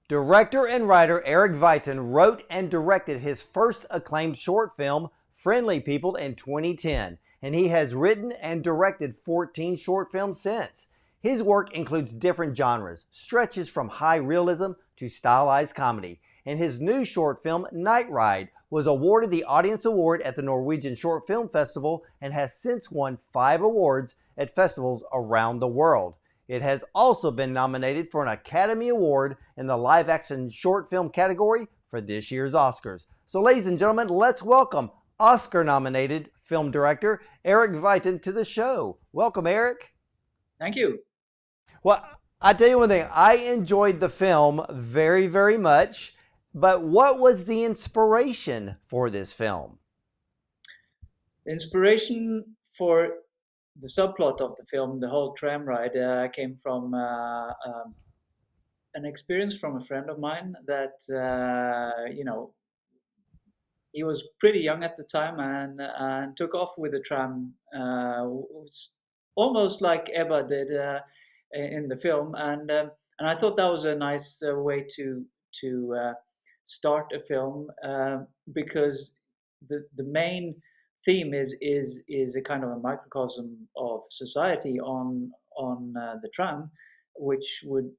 Director and writer Eirik Veiten wrote and directed his first acclaimed short film, Friendly People, in 2010, and he has written and directed 14 short films since. His work includes different genres, stretches from high realism to stylized comedy, and his new short film, Night Ride, was awarded the Audience Award at the Norwegian Short Film Festival and has since won 5 awards at festivals around the world. It has also been nominated for an Academy Award in the live action short film category for this year's Oscars. So ladies and gentlemen, let's welcome Oscar nominated film director Eirik Veiten to the show. Welcome, Eirik. Thank you. Well, I tell you one thing, I enjoyed the film very, very much, but what was the inspiration for this film? The inspiration for the subplot of the film, the whole tram ride, came from an experience from a friend of mine that, he was pretty young at the time and took off with the tram, almost like Ebba did in the film. And I thought that was a nice way to start a film because the main theme is a kind of a microcosm of society on the tram, which would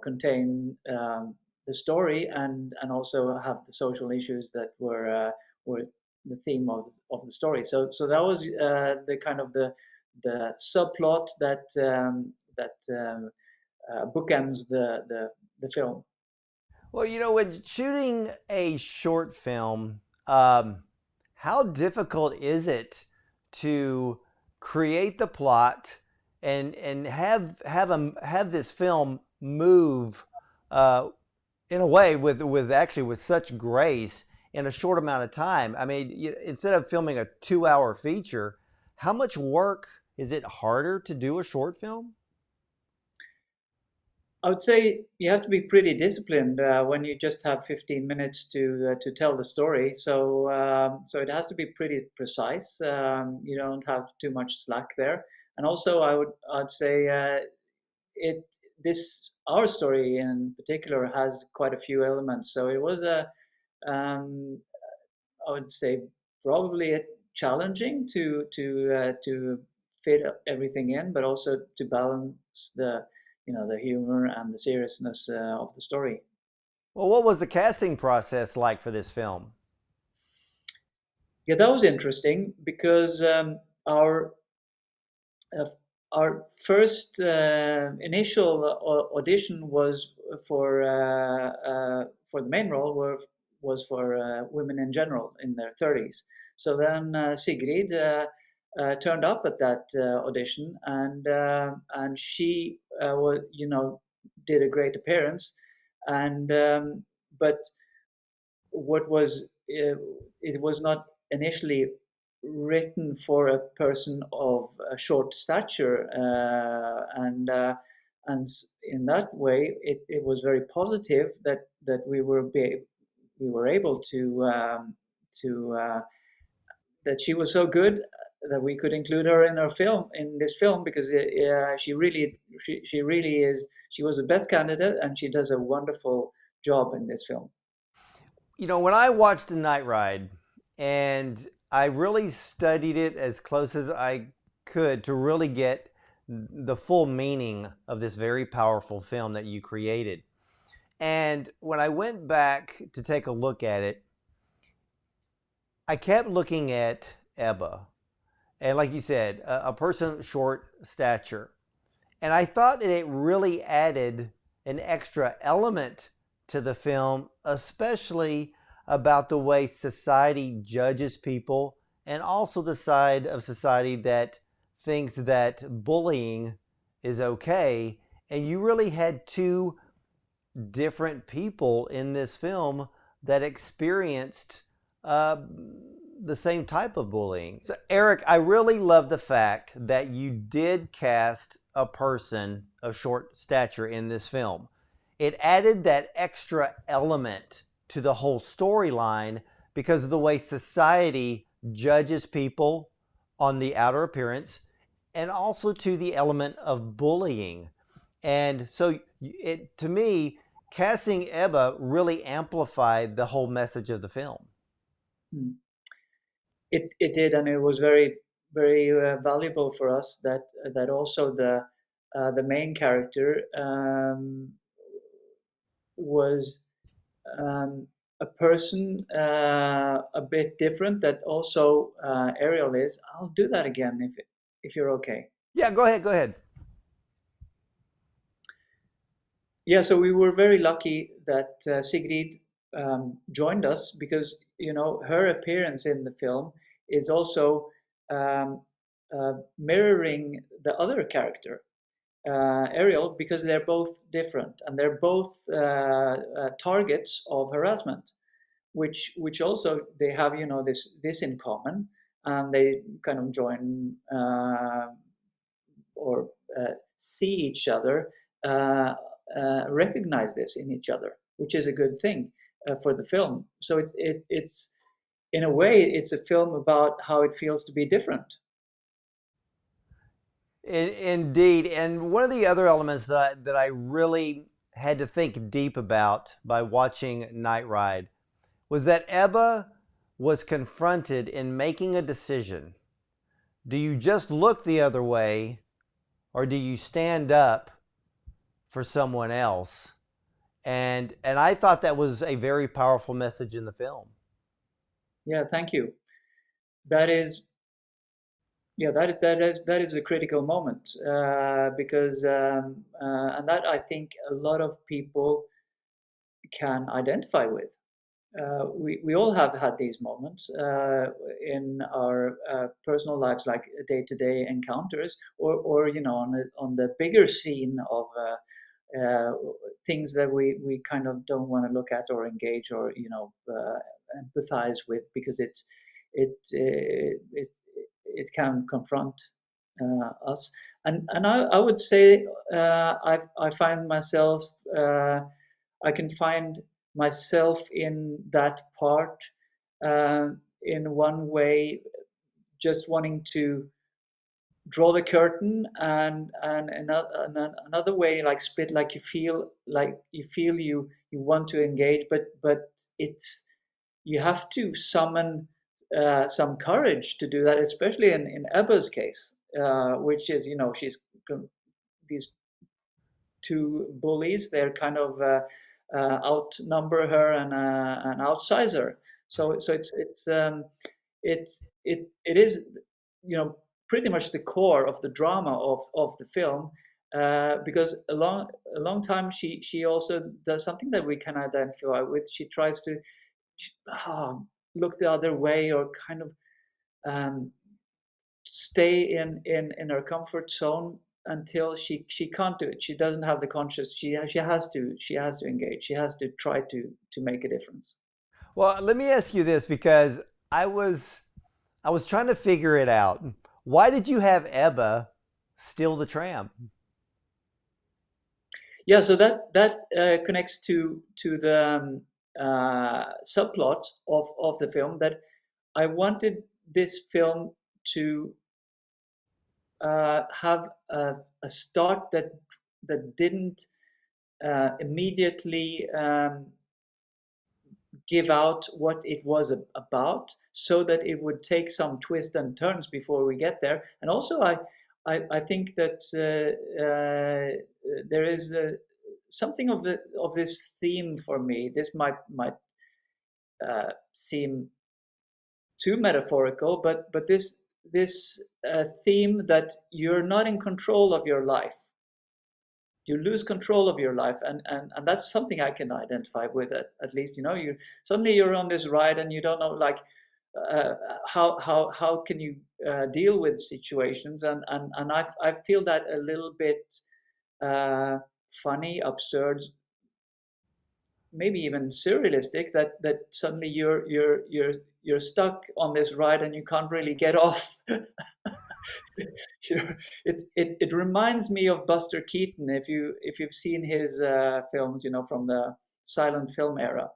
contain the story and also have the social issues that were the theme of the story. So that was the kind of the subplot that bookends the film. Well, when shooting a short film, how difficult is it to create the plot and have this film move in a way with such grace in a short amount of time? I mean, instead of filming a 2-hour feature, how much work is it harder to do a short film? I would say you have to be pretty disciplined when you just have 15 minutes to tell the story. So it has to be pretty precise. You don't have too much slack there. And also, I'd say it this our story in particular has quite a few elements. So it was um, I would say probably challenging to fit everything in, but also to balance the humor and the seriousness of the story. Well, what was the casting process like for this film? Yeah, that was interesting because our uh, our first initial audition was for the main role was for women in general in their 30s. So then Sigrid turned up at that audition, and she was did a great appearance, and but what was it was not initially written for a person of a short stature, and in that way, it was very positive that we were able to that she was so good that we could include her in our film in this film because she really is she was the best candidate and she does a wonderful job in this film. When I watched The Night Ride, and I really studied it as close as I could to really get the full meaning of this very powerful film that you created. And when I went back to take a look at it, I kept looking at Ebba. And like you said, a person of short stature. And I thought that it really added an extra element to the film, especially about the way society judges people and also the side of society that thinks that bullying is okay. And you really had two different people in this film that experienced uh, the same type of bullying. So, Eirik, I really love the fact that you did cast a person of short stature in this film. It added that extra element to the whole storyline because of the way society judges people on the outer appearance and also to the element of bullying. And so it, to me, casting Ebba really amplified the whole message of the film. Mm. It did, and it was very valuable for us that also the main character was um, a person a bit different that also Ariel is. I'll do that again if you're okay. Yeah, go ahead, go ahead. Yeah, so we were very lucky that Sigrid joined us because her appearance in the film is also um, mirroring the other character, Ariel, because they're both different and they're both targets of harassment, which also they have this in common, and they kind of join or see each other, uh, recognize this in each other, which is a good thing for the film. So it's in a way it's a film about how it feels to be different. Indeed. And one of the other elements that I really had to think deep about by watching Night Ride was that Ebba was confronted in making a decision. Do you just look the other way, or do you stand up for someone else? And I thought that was a very powerful message in the film. Yeah, thank you. That is, yeah, that is a critical moment because and that I think a lot of people can identify with. We all have had these moments in our personal lives, like day-to-day encounters, or on the bigger scene of uh, things that we kind of don't want to look at or engage or empathize with because it it can confront us. And I would say I find myself I can find myself in that part in one way, just wanting to draw the curtain, and another way like spit, like you feel you want to engage, but it's you have to summon some courage to do that, especially in Ebba's case, which is she's these two bullies. They're kind of outnumber her and outsize her. So it is pretty much the core of the drama of the film, because a long time she also does something that we can identify with. She tries to ah, look the other way, or kind of um, stay in her comfort zone until she can't do it. She doesn't have the conscious. She has to engage. She has to try to make a difference. Well, let me ask you this because I was I was trying to figure it out. Why did you have Ebba steal the tram? Yeah, so that connects to the subplot of the film, that I wanted this film to have a start that didn't immediately give out what it was about, so that it would take some twists and turns before we get there. And also, I think that there is something of this theme for me. This might seem too metaphorical, but this theme that you're not in control of your life. You lose control of your life, and that's something I can identify with. At least you suddenly you're on this ride and you don't know, like, uh, how can you deal with situations, and I feel that a little bit uh, funny, absurd, maybe even surrealistic, that suddenly you're stuck on this ride and you can't really get off. It reminds me of Buster Keaton, if you've seen his films, from the silent film era.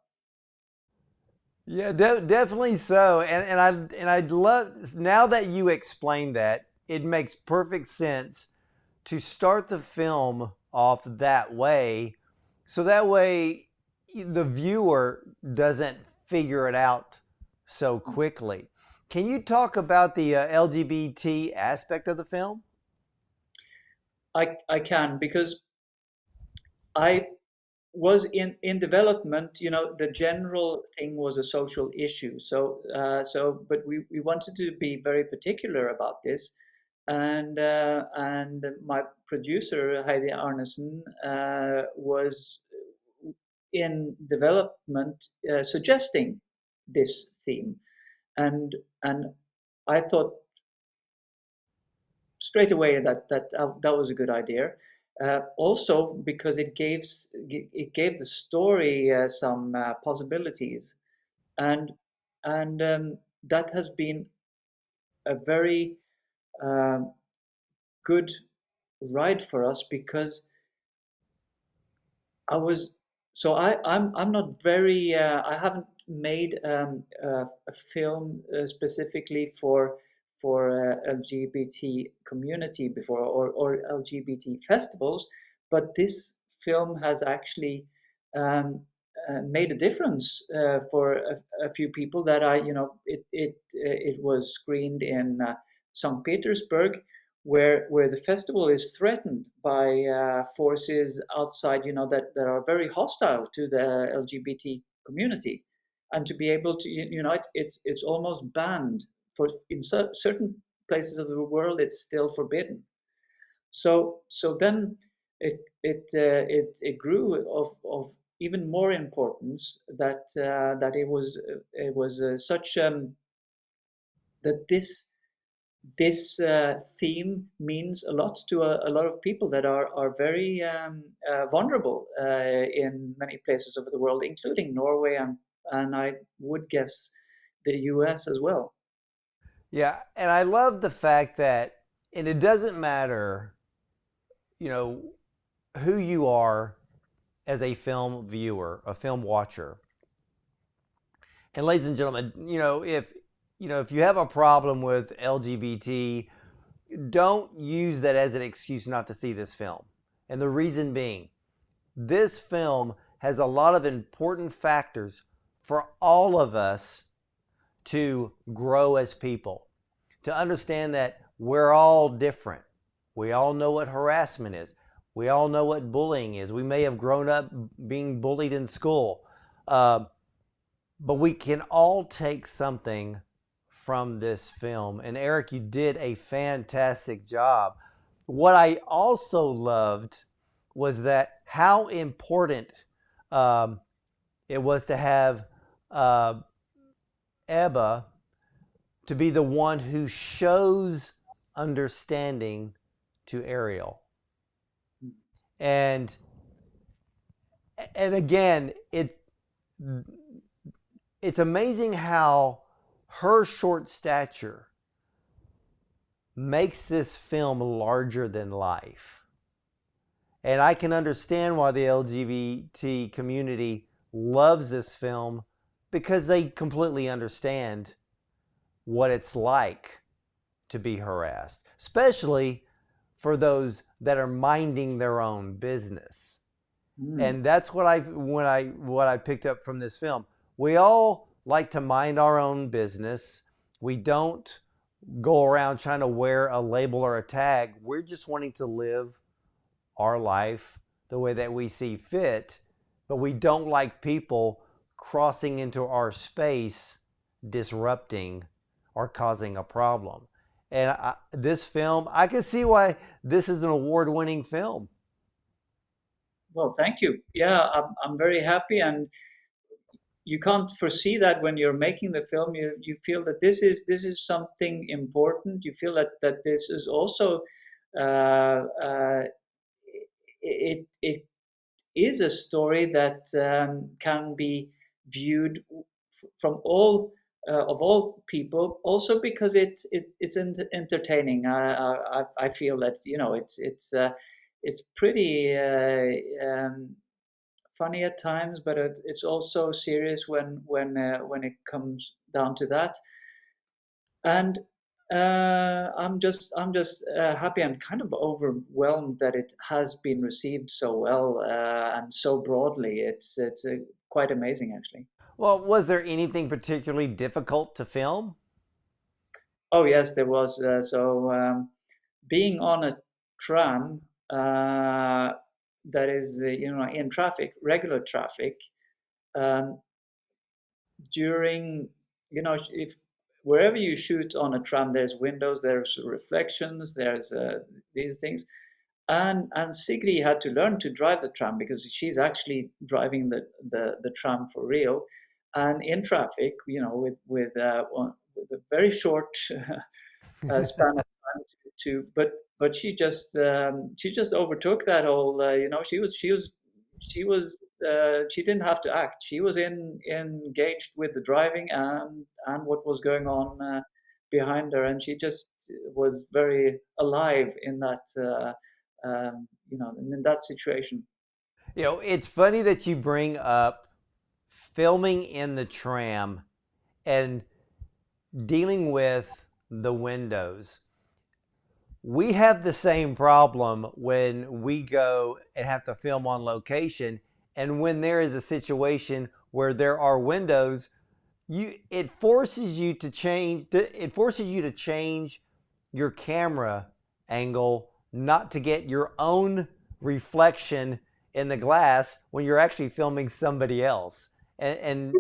Yeah, definitely so. And I'd love, now that you explained that, it makes perfect sense to start the film off that way So that way the viewer doesn't figure it out so quickly. Can you talk about the LGBT aspect of the film? I can, because I was in development. The general thing was a social issue. But we wanted to be very particular about this, and my producer Heidi Arnesen was in development, suggesting this theme, and I thought straight away that was a good idea. Also, because it gave the story some possibilities, and and that has been a very um, good ride for us, because I was so I'm not very I haven't made a film specifically for LGBT community before, or LGBT festivals, but this film has actually made a difference for a few people that it was screened in St. Petersburg, where the festival is threatened by forces outside, that are very hostile to the LGBT community, and to be able to, it's almost banned for in certain places of the world. It's still forbidden. So then it grew of even more importance, that it was such that this theme means a lot to a lot of people that are very vulnerable in many places of the world, including Norway, and I would guess the US as well. Yeah, and I love the fact that, and it doesn't matter, you know, who you are as a film viewer, a film watcher. And ladies and gentlemen, if you have a problem with LGBT, don't use that as an excuse not to see this film. And the reason being, this film has a lot of important factors for all of us to grow as people, to understand that we're all different. We all know what harassment is. We all know what bullying is. We may have grown up being bullied in school, uh, but we can all take something from this film. And Eric, you did a fantastic job. What I also loved was that how important um, it was to have uh, Ebba to be the one who shows understanding to Ariel. And and again, it's amazing how her short stature makes this film larger than life. And I can understand why the LGBT community loves this film, because they completely understand what it's like to be harassed, especially for those that are minding their own business. Mm. And that's what I picked up from this film. We all like to mind our own business. We don't go around trying to wear a label or a tag. We're just wanting to live our life the way that we see fit, but we don't like people crossing into our space, disrupting or causing a problem. And this film, I can see why this is an award-winning film. Well, thank you. Yeah, I'm very happy, and you can't foresee that when you're making the film. You feel that this is something important. You feel that this is also it is a story that can be viewed from all people. Also because it's entertaining. I feel that it's pretty funny at times, but it's also serious when it comes down to that. And I'm just happy and kind of overwhelmed that it has been received so well and so broadly. It's quite amazing, actually. Well, was there anything particularly difficult to film? Oh yes, there was. Being on a tram that is, in traffic, regular traffic, um, during, if wherever you shoot on a tram, there's windows, there's reflections, there's these things. And Sigrid had to learn to drive the tram because she's actually driving the tram for real. And in traffic, with a very short span of time but she just overtook that whole, she didn't have to act. She was engaged with the driving and what was going on behind her, and she just was very alive in that in that situation. It's funny that you bring up filming in the tram and dealing with the windows. We have the same problem when we go and have to film on location. And when there is a situation where there are windows, it forces you to change your camera angle not to get your own reflection in the glass when you're actually filming somebody else. And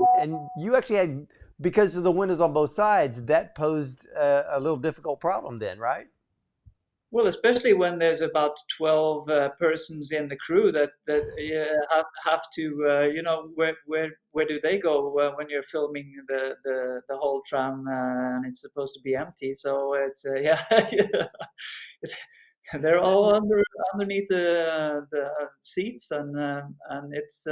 you actually had, because of the windows on both sides, that posed a little difficult problem then, right? Well, especially when there's about 12 persons in the crew that have to, where do they go when you're filming the whole tram and it's supposed to be empty? So it's yeah, yeah. They're all underneath the seats, and it's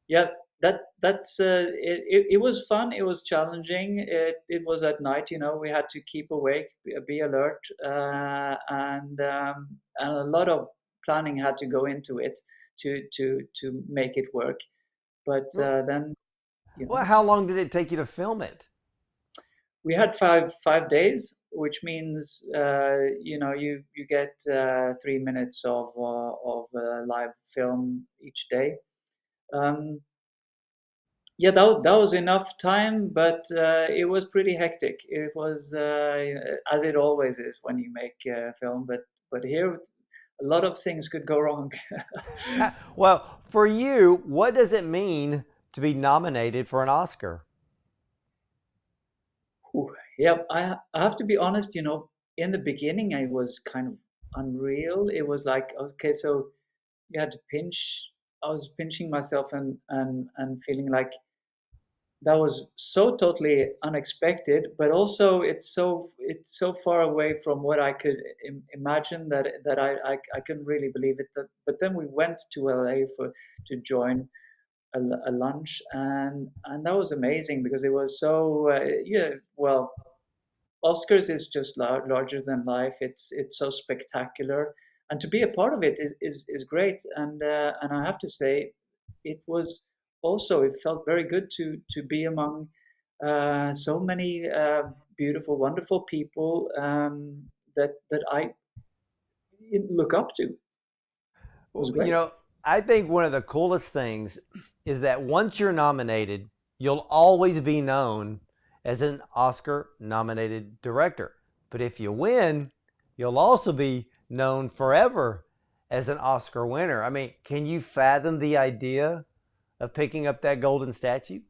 yeah, it was fun. It was challenging. It was at night. We had to keep awake, be alert, and a lot of planning had to go into it to make it work. But then, Well, how long did it take you to film it? we had five days, which means you get 3 minutes of live film each day. Um, Yeah, that was enough time, but it was pretty hectic. It was as it always is when you make film, but here a lot of things could go wrong. Well, for you, what does it mean to be nominated for an Oscar? Ooh, yeah, I have to be honest. In the beginning, I was kind of unreal. It was like, okay, so you had to pinch. I was pinching myself and feeling like that was so totally unexpected, but also it's so far away from what I could imagine that I couldn't really believe it. But then we went to LA to join a lunch, and that was amazing because it was so yeah. Well, Oscars is just larger than life. It's so spectacular, and to be a part of it is great. And I have to say, it was also, it felt very good to be among so many beautiful, wonderful people that I look up to. It was Well, great. I think one of the coolest things is that once you're nominated, you'll always be known as an Oscar nominated director. But if you win, you'll also be known forever as an Oscar winner. I mean, can you fathom the idea of picking up that golden statue?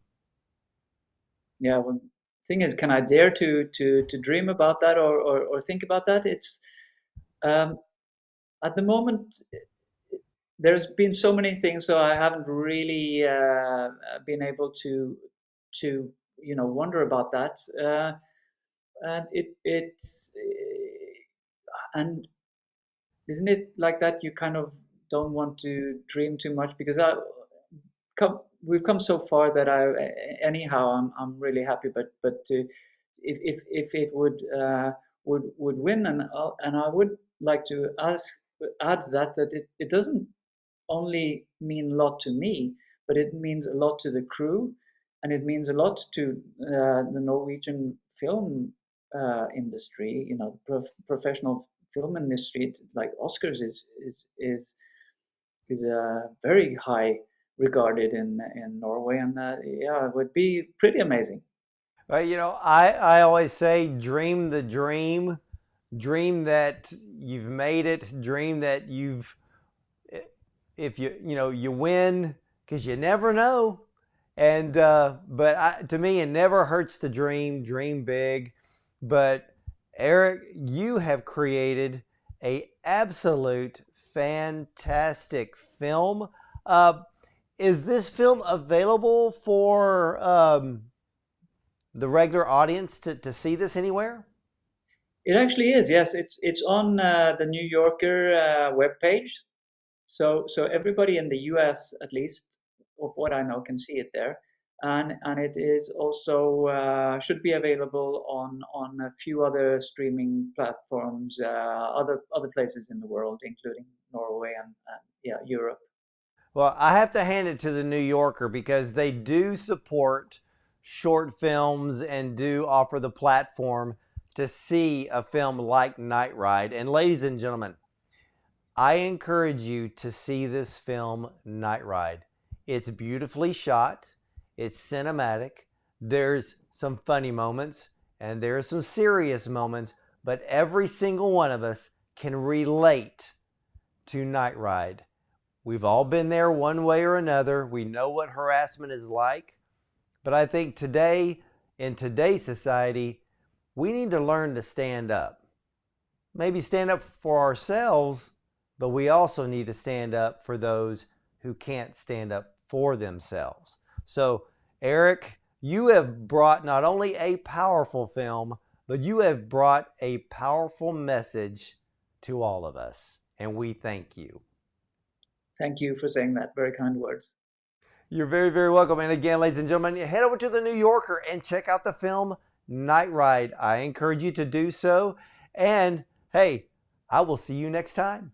Yeah. Well, thing is, can I dare to dream about that or think about that? It's um, at the moment there's been so many things, so I haven't really been able to wonder about that. And and isn't it like that? You kind of don't want to dream too much because we've come so far that anyhow I'm really happy. But if it would win, and I would like to add that it doesn't only mean a lot to me, but it means a lot to the crew, and it means a lot to the Norwegian film industry, the professional film industry, like Oscars, is very high regarded in Norway, and yeah, it would be pretty amazing. Well, I always say dream the dream, dream that you've made it, dream that you've, if you win, because you never know. And to me, it never hurts to dream big. But Eirik, you have created a absolute fantastic film. Uh, is this film available for the regular audience to see this anywhere? It actually is, yes. It's on the New Yorker webpage. So everybody in the US, at least of what I know, can see it there, and it is also should be available on a few other streaming platforms, other places in the world, including Norway and yeah, Europe. Well, I have to hand it to the New Yorker because they do support short films and do offer the platform to see a film like Night Ride. And ladies and gentlemen, I encourage you to see this film, Night Ride. It's beautifully shot, it's cinematic, there's some funny moments, and there's some serious moments, but every single one of us can relate to Night Ride. We've all been there one way or another. We know what harassment is like. But I think today, in today's society, we need to learn to stand up. Maybe stand up for ourselves, but we also need to stand up for those who can't stand up for themselves. So, Eirik, you have brought not only a powerful film, but you have brought a powerful message to all of us. And we thank you. Thank you for saying that. Very kind words. You're very, very welcome. And again, ladies and gentlemen, head over to the New Yorker and check out the film Night Ride. I encourage you to do so. And hey, I will see you next time.